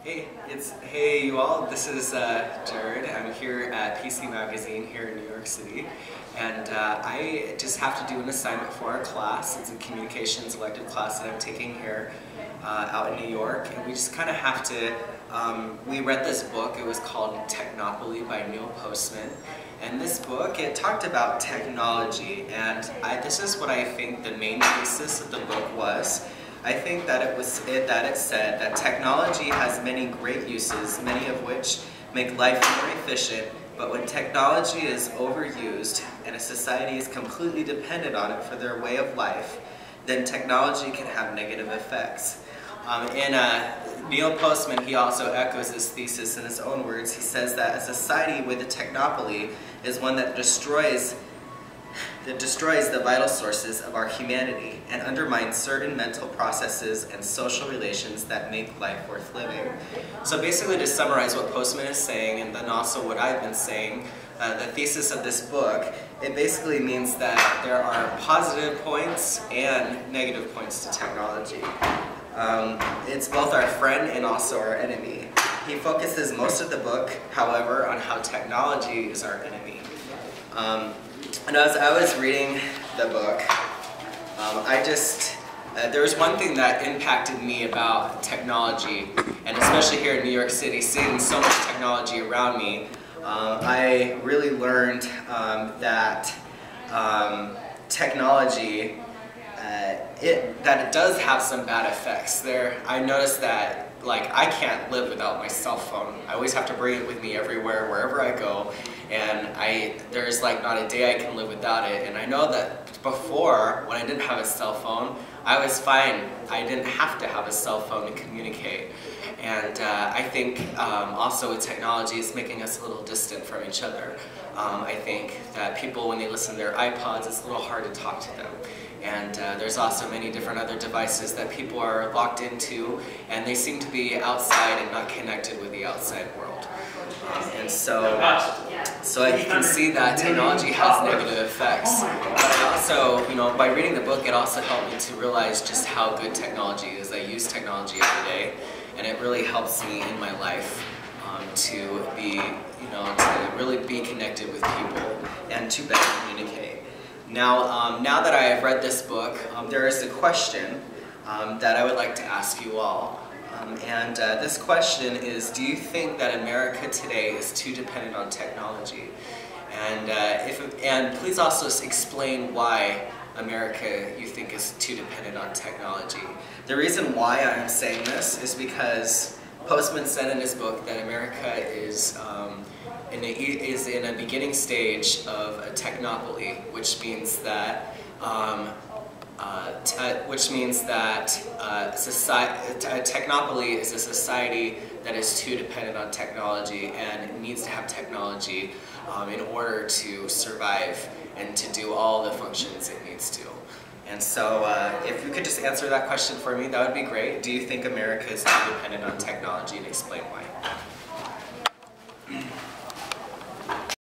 Hey you all, this is Jared. I'm here at PC Magazine here in New York City, and I just have to do an assignment for our class. It's a communications elective class that I'm taking here out in New York, and we just kind of have to, we read this book. It was called Technopoly by Neil Postman, and this book, it talked about technology, and this is what I think the main thesis of the book was. I think that it said that technology has many great uses, many of which make life more efficient, but when technology is overused and a society is completely dependent on it for their way of life, then technology can have negative effects. Neil Postman, he also echoes this thesis in his own words. He says that a society with a technopoly is one that destroys the vital sources of our humanity and undermines certain mental processes and social relations that make life worth living. So basically, to summarize what Postman is saying, and then also what I've been saying, the thesis of this book, it basically means that there are positive points and negative points to technology. It's both our friend and also our enemy. He focuses most of the book, however, on how technology is our enemy. And as I was reading the book, there was one thing that impacted me about technology, and especially here in New York City, seeing so much technology around me, I really learned that technology, it does have some bad effects. I noticed that I can't live without my cell phone. I always have to bring it with me everywhere, wherever I go, and there's not a day I can live without it. And I know that before, when I didn't have a cell phone, I was fine. I didn't have to have a cell phone to communicate. And I think also with technology, it's making us a little distant from each other. I think that people, when they listen to their iPods, it's a little hard to talk to them. And there's also many different other devices that people are locked into, and they seem to be outside and not connected with the outside world. And so you can see that technology has negative effects. But also, by reading the book, it also helped me to realize just how good technology is. I use technology every day, and it really helps me in my life to really be connected with people and to better communicate. Now, now that I have read this book, there is a question that I would like to ask you all. This question is, do you think that America today is too dependent on technology? And please also explain why America, you think, is too dependent on technology. The reason why I'm saying this is because Postman said in his book that America is in a beginning stage of a technopoly, which means that a technopoly is a society that is too dependent on technology and needs to have technology in order to survive and to do all the functions it needs to. And so if you could just answer that question for me, that would be great. Do you think America is too dependent on technology, and explain why?